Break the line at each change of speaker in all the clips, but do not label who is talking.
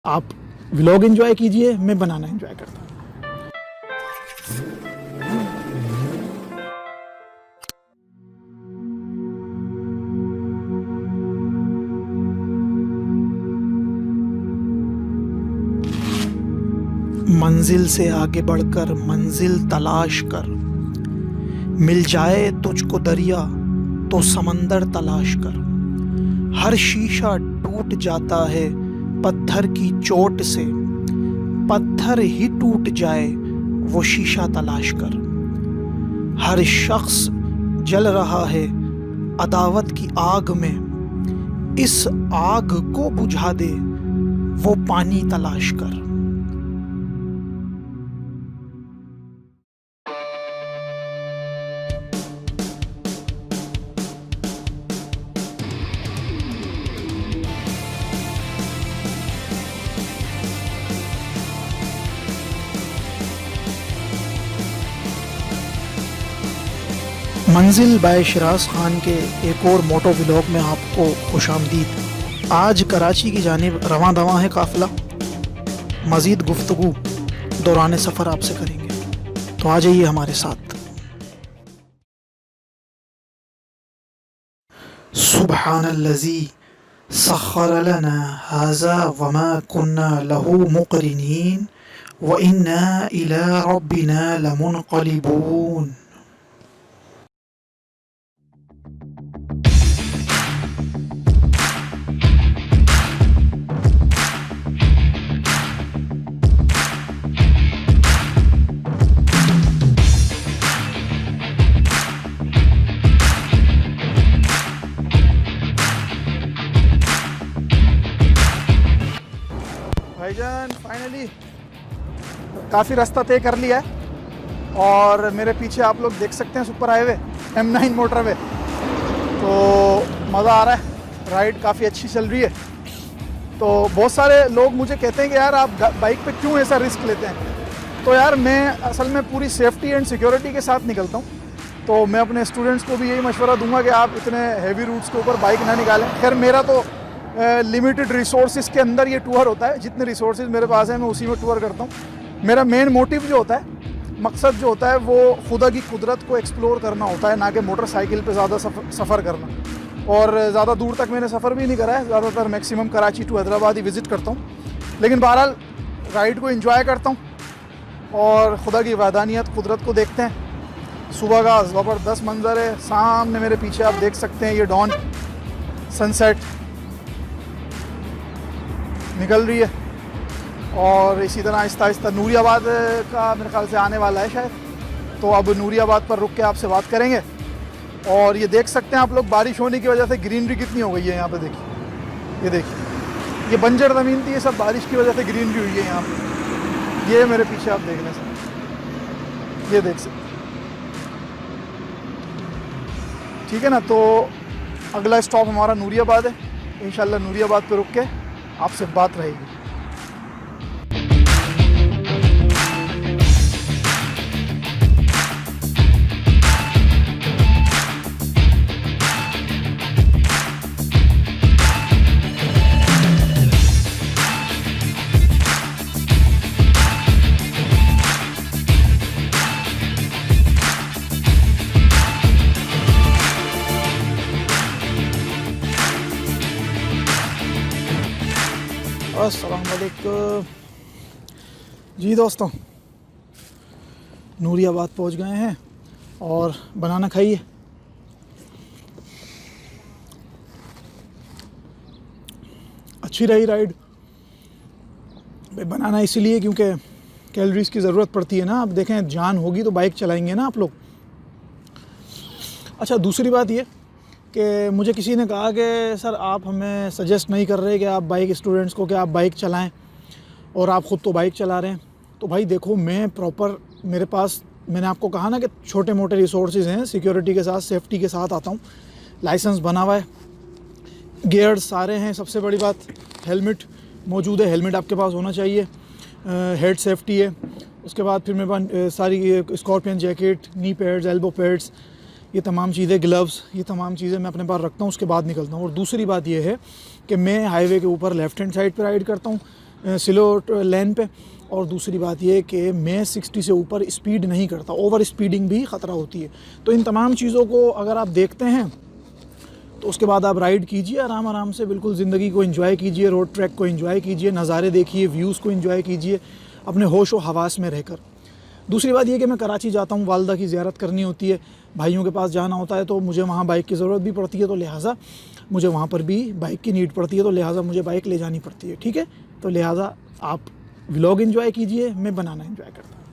आप vlog enjoy कीजिए, मैं बनाना एंजॉय करता हूँ। मंजिल से आगे बढ़कर मंजिल तलाश कर, मिल जाए तुझको दरिया तो समंदर तलाश कर। हर शीशा टूट जाता है पत्थर की चोट से, पत्थर ही टूट जाए वो शीशा तलाश कर। हर शख्स जल रहा है अदावत की आग में, इस आग को बुझा दे वो पानी तलाश कर। मंजिल बाय शिराज खान के एक और मोटो व्लॉग में आपको खुशामदीद। आज कराची की जानिब रवां दवां है काफ़िला। मज़ीद गुफ्तगू दौरान सफ़र आपसे करेंगे, तो आ जाइए हमारे साथ। सुब्हानल्लज़ी सख्खर लना हाज़ा वमा कुन्ना लहू मुक़रिनीन व इन्ना इला रब्बिना लमुनक़लिबून। भाईजान फाइनली काफ़ी रास्ता तय कर लिया है और मेरे पीछे आप लोग देख सकते हैं सुपर हाईवे M9 मोटरवे। तो मज़ा आ रहा है, राइड काफ़ी अच्छी चल रही है। तो बहुत सारे लोग मुझे कहते हैं कि यार आप बाइक पे क्यों ऐसा रिस्क लेते हैं। तो यार मैं असल में पूरी सेफ्टी एंड सिक्योरिटी के साथ निकलता हूँ। तो मैं अपने स्टूडेंट्स को भी यही मशवरा दूंगा कि आप इतने हैवी रूट्स के ऊपर बाइक ना निकालें। खैर मेरा तो लिमिटेड रिसोर्सेज के अंदर ये टूर होता है, जितने रिसोर्सेज मेरे पास हैं मैं उसी में टूर करता हूँ। मेरा मेन मोटिव जो होता है, मकसद जो होता है वो खुदा की कुदरत को एक्सप्लोर करना होता है, ना कि मोटरसाइकिल पे ज़्यादा सफ़र करना। और ज़्यादा दूर तक मैंने सफ़र भी नहीं करा है, ज़्यादातर मैक्सिमम कराची टू हैदराबाद ही विज़िट करता हूँ। लेकिन बहरहाल राइड को एंजॉय करता हूँ और खुदा की वहदानियत कुदरत को देखते हैं। सुबह का ज़बरदस्त मंजर है, सामने मेरे पीछे आप देख सकते हैं ये डॉन सनसेट निकल रही है। और इसी तरह आहिस्ता आहिस्ता नूरियाबाद का मेरे ख्याल से आने वाला है शायद, तो अब नूरियाबाद पर रुक के आपसे बात करेंगे। और ये देख सकते हैं आप लोग बारिश होने की वजह से ग्रीनरी कितनी हो गई है यहाँ पे। देखिए, ये देखिए, ये बंजर ज़मीन थी, ये सब बारिश की वजह से ग्रीनरी हुई है यहाँ पे। ये मेरे पीछे आप देखने से ये देख सकते, ठीक है ना। तो अगला स्टॉप हमारा नूरियाबाद है, इंशाल्लाह नूरियाबाद पे रुक के आपसे बात रहेगी। अस्सलाम वालेकुम जी दोस्तों, नूरियाबाद पहुंच गए हैं और बनाना खाइए। अच्छी रही राइड। बनाना इसीलिए क्योंकि कैलोरीज़ की ज़रूरत पड़ती है ना। अब देखें, जान होगी तो बाइक चलाएंगे ना आप लोग। अच्छा, दूसरी बात ये कि मुझे किसी ने कहा कि सर आप हमें सजेस्ट नहीं कर रहे कि आप बाइक स्टूडेंट्स को कि आप बाइक चलाएं, और आप ख़ुद तो बाइक चला रहे हैं। तो भाई देखो, मैं प्रॉपर, मेरे पास, मैंने आपको कहा ना कि छोटे मोटे रिसोर्सेज हैं, सिक्योरिटी के साथ, सेफ्टी के साथ आता हूँ। लाइसेंस बना हुआ है, गियर्स सारे हैं। सबसे बड़ी बात, हेलमेट मौजूद है, हेलमेट आपके पास होना चाहिए। हेड सेफ्टी है। उसके बाद फिर मेरे पास सारी scorpion jacket, knee pads, elbow pads, ये तमाम चीज़ें, ग्लव्स, ये तमाम चीज़ें मैं अपने पास रखता हूँ। उसके बाद निकलता हूँ। और दूसरी बात ये है कि मैं हाईवे के ऊपर लेफ़्ट हैंड साइड पर राइड करता हूँ, स्लो लेन पे। और दूसरी बात ये कि मैं 60 से ऊपर स्पीड नहीं करता, ओवर स्पीडिंग भी ख़तरा होती है। तो इन तमाम चीज़ों को अगर आप देखते हैं तो उसके बाद आप राइड कीजिए आराम आराम से, बिल्कुल ज़िंदगी को एंजॉय कीजिए, रोड ट्रैक को एंजॉय कीजिए, नज़ारे देखिए, व्यूज़ को एंजॉय कीजिए अपने होश व हवास में रहकर। दूसरी बात ये कि मैं कराची जाता हूँ, वालदा की ज़ियारत करनी होती है, भाइयों के पास जाना होता है, तो मुझे वहाँ बाइक की ज़रूरत भी पड़ती है, तो लिहाजा मुझे वहाँ पर भी बाइक की नीड पड़ती है, तो लिहाजा मुझे बाइक ले जानी पड़ती है। ठीक है, तो लिहाजा आप व्लॉग एंजॉय कीजिए, मैं बनाना एंजॉय करता हूँ।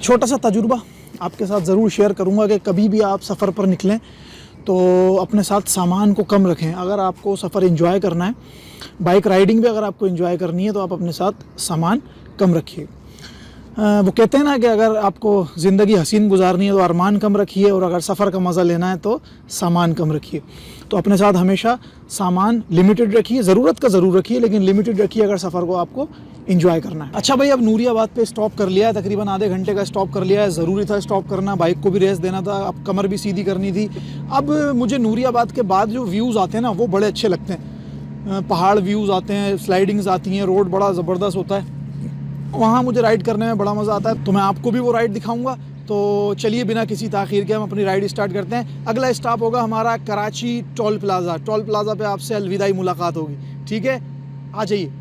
छोटा सा तजुर्बा आपके साथ ज़रूर शेयर करूँगा कि कभी भी आप सफ़र पर निकलें तो अपने साथ सामान को कम रखें। अगर आपको सफ़र एंजॉय करना है, बाइक राइडिंग भी अगर आपको एंजॉय करनी है, तो आप अपने साथ सामान कम रखिए। वो कहते हैं ना कि अगर आपको ज़िंदगी हसीन गुजारनी है तो अरमान कम रखिए, और अगर सफ़र का मज़ा लेना है तो सामान कम रखिए। तो अपने साथ हमेशा सामान लिमिटेड रखिए, ज़रूरत का ज़रूर रखिए, लेकिन लिमिटेड रखिए अगर सफ़र को आपको एंजॉय करना है। अच्छा भाई, अब नूरियाबाद पे स्टॉप कर लिया है, तकरीबन आधे घंटे का स्टॉप कर लिया है। ज़रूरी था स्टॉप करना, बाइक को भी रेस्ट देना था, अब कमर भी सीधी करनी थी। अब मुझे नूरियाबाद के बाद जो व्यूज़ आते हैं ना, वो बड़े अच्छे लगते हैं। पहाड़ व्यूज़ आते हैं, स्लाइडिंग्स आती हैं, रोड बड़ा ज़बरदस्त होता है, वहाँ मुझे राइड करने में बड़ा मज़ा आता है। तो मैं आपको भी वो राइड दिखाऊंगा। तो चलिए बिना किसी ताख़ीर के हम अपनी राइड स्टार्ट करते हैं। अगला स्टॉप होगा हमारा Karachi toll plaza. Toll plaza पे आपसे अलविदाई मुलाकात होगी। ठीक है, आ जाइए।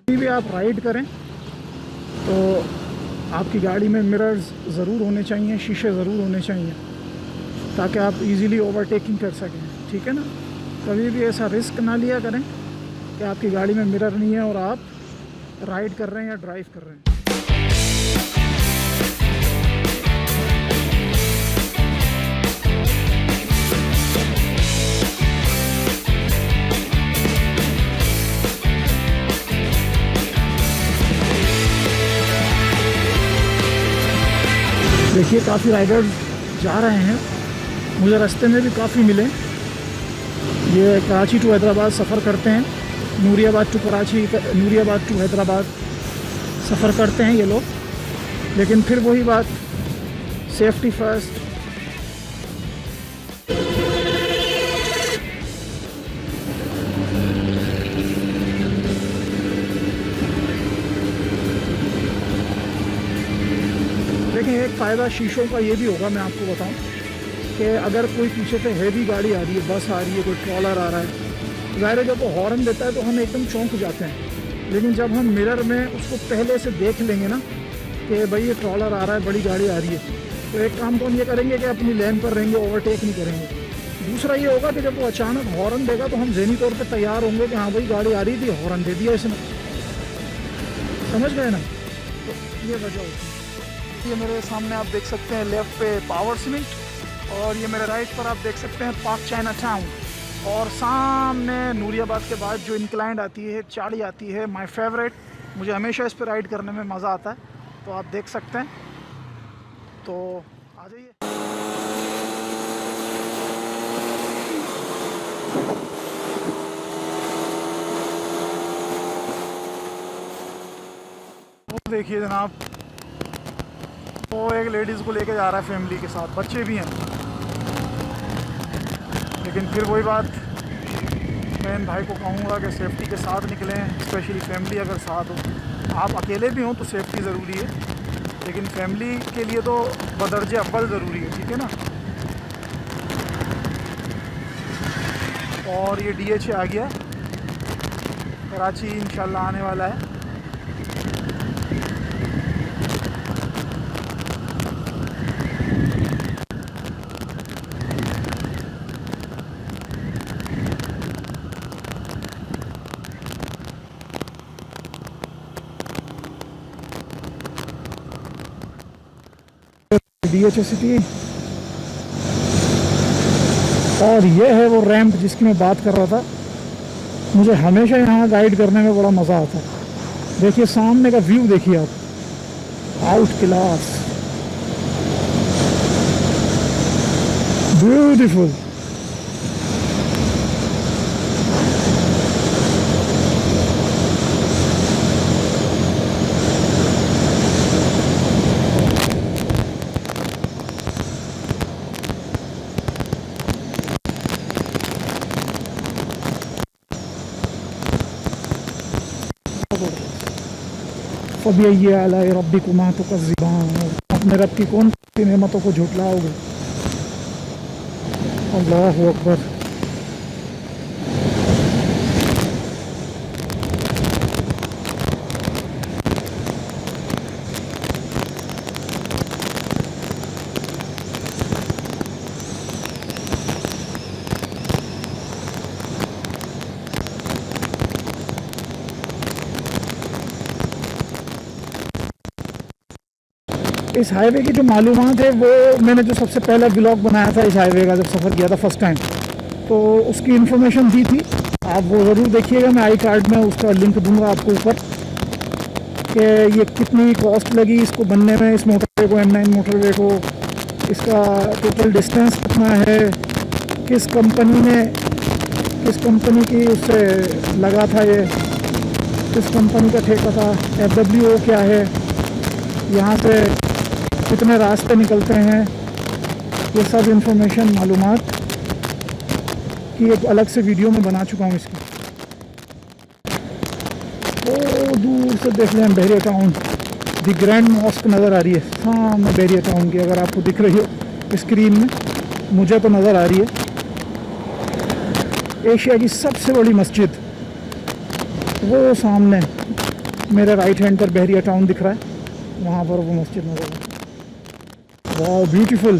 कभी भी आप राइड करें तो आपकी गाड़ी में मिरर्स ज़रूर होने चाहिए, शीशे ज़रूर होने चाहिए, ताकि आप इजीली ओवरटेकिंग कर सकें। ठीक है ना, कभी भी ऐसा रिस्क ना लिया करें कि आपकी गाड़ी में मिरर नहीं है और आप राइड कर रहे हैं या ड्राइव कर रहे हैं। देखिए काफ़ी राइडर्स जा रहे हैं, मुझे रास्ते में भी काफ़ी मिले। ये कराची टू हैदराबाद सफ़र करते हैं, नूरियाबाद टू कराची, नूरियाबाद टू हैदराबाद सफ़र करते हैं ये लोग। लेकिन फिर वही बात, सेफ्टी फर्स्ट। देखिए एक फ़ायदा शीशों का ये भी होगा, मैं आपको बताऊं कि अगर कोई पीछे से हैवी गाड़ी आ रही है, बस आ रही है, कोई ट्रॉलर आ रहा है, ज़ाहिर है जब वो हॉर्न देता है तो हम एकदम चौंक जाते हैं। लेकिन जब हम मिरर में उसको पहले से देख लेंगे ना कि भाई ये ट्रॉलर आ रहा है, बड़ी गाड़ी आ रही है, तो एक काम तो हम ये करेंगे कि अपनी लेन पर रहेंगे, ओवरटेक नहीं करेंगे। दूसरा ये होगा कि जब वो अचानक हॉर्न देगा तो हम ज़हनी तौर पर तैयार होंगे कि हाँ भाई गाड़ी आ रही थी, हॉर्न दे दिया इसने। समझ गए ना, तो ये वजह होती है। ये मेरे सामने आप देख सकते हैं लेफ़्ट पे पावर सीमेंट, और ये मेरे राइट पर आप देख सकते हैं पार्क चाइना टाउन, और सामने नूरियाबाद के बाद जो इंक्लाइंड आती है, चाड़ी आती है, माय फेवरेट। मुझे हमेशा इस पर राइड करने में मज़ा आता है, तो आप देख सकते हैं। तो आ जाइए। तो देखिए जनाब, वो एक लेडीज़ को लेके जा रहा है फैमिली के साथ, बच्चे भी हैं। लेकिन फिर वही बात, मैं इन भाई को कहूँगा कि सेफ्टी के साथ निकलें, स्पेशली फैमिली अगर साथ हो। आप अकेले भी हों तो सेफ्टी ज़रूरी है, लेकिन फैमिली के लिए तो बदर्जे अव्वल ज़रूरी है। ठीक है ना। और ये DH आ गया, कराची इंशाल्लाह आने वाला है। DHA city. और ये है वो रैंप जिसकी मैं बात कर रहा था। मुझे हमेशा यहाँ गाइड करने में बड़ा मज़ा आता है। देखिए सामने का व्यू देखिए आप, आउट क्लास, ब्यूटीफुल। फबिय्यि आलाए रब्बिकुमा तुकज़्ज़िबान, अपने रब की कौन सी नेमतों को झुटलाओगे। अल्लाहु अकबर। इस हाईवे की जो मालूमात है वो मैंने जो सबसे पहला व्लॉग बनाया था इस हाईवे का, जब सफ़र किया था फर्स्ट टाइम, तो उसकी इन्फॉर्मेशन दी थी। आप वो ज़रूर देखिएगा, मैं आई कार्ड में उसका लिंक दूंगा आपको ऊपर, कि ये कितनी कॉस्ट लगी इसको बनने में, इस मोटरवे को, M9 मोटरवे को, इसका टोटल डिस्टेंस कितना है, किस कंपनी की उससे लगा था, ये किस कंपनी का ठेका था, FWO क्या है, यहाँ से कितने रास्ते निकलते हैं, ये सब इन्फॉर्मेशन मालूमात की एक अलग से वीडियो में बना चुका हूँ इसकी। वो दूर से देख लें बहरिया टाउन, दी ग्रैंड मॉस्क नज़र आ रही है सामने बहरिया टाउन की, अगर आपको दिख रही हो स्क्रीन में, मुझे तो नज़र आ रही है। एशिया की सबसे बड़ी मस्जिद वो सामने मेरे राइट हैंड पर बहरिया टाउन दिख रहा है, वहाँ पर वो मस्जिद नज़र आ रही है। वाह ब्यूटीफुल।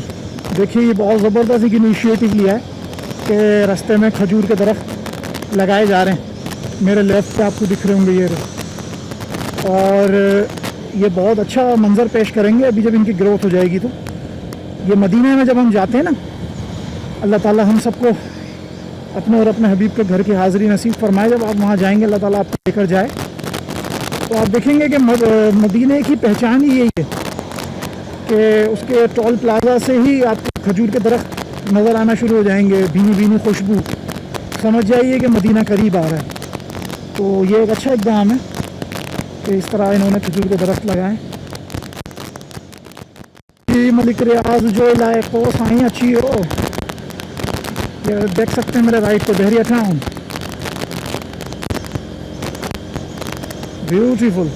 देखिए ये बहुत ज़बरदस्त एक इनिशिएटिव लिया है कि रास्ते में खजूर के दरख्त लगाए जा रहे हैं। मेरे लेफ़्ट पे आपको दिख रहे होंगे ये, और ये बहुत अच्छा मंज़र पेश करेंगे अभी जब इनकी ग्रोथ हो जाएगी। तो ये मदीने में जब हम जाते हैं ना, अल्लाह ताला हम सबको अपने और अपने हबीब के घर की हाज़िरी नसीब फरमाए। जब आप वहाँ जाएंगे अल्लाह ताला आपको लेकर जाए, तो आप देखेंगे कि मदीने की पहचान ही यही है कि उसके टोल प्लाजा से ही आपको खजूर के दरख्त नज़र आना शुरू हो जाएंगे, भीनी भीनी खुशबू। समझ जाइए कि मदीना करीब आ रहा है। तो ये एक अच्छा इक़दाम है कि इस तरह इन्होंने खजूर के दरख्त लगाए। मलिक रियाज जो लायको साई अच्छी हो, ये देख सकते हैं मेरे राइट पे बहरिया टाउन, ब्यूटीफुल।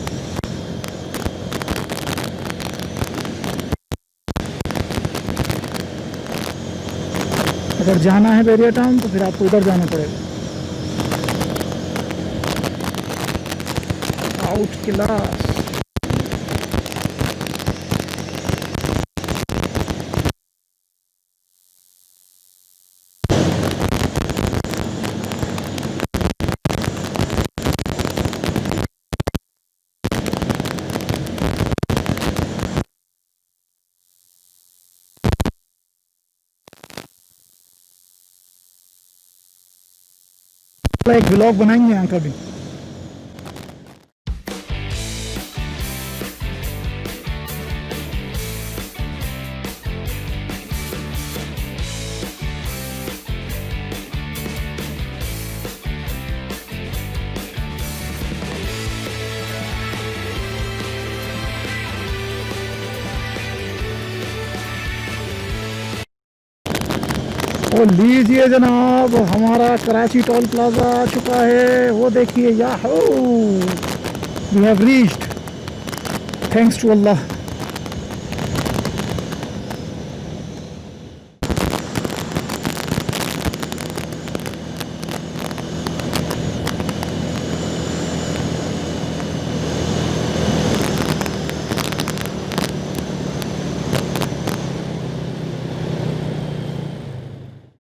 अगर जाना है बहरिया टाउन तो फिर आपको उधर जाना पड़ेगा, आउट क्लास। एक व्लॉग बनाएंगे यहाँ का भी। और लीजिए जनाब, हमारा कराची टोल प्लाजा आ चुका है। वो देखिए, yahoo, we have reached, thanks to Allah.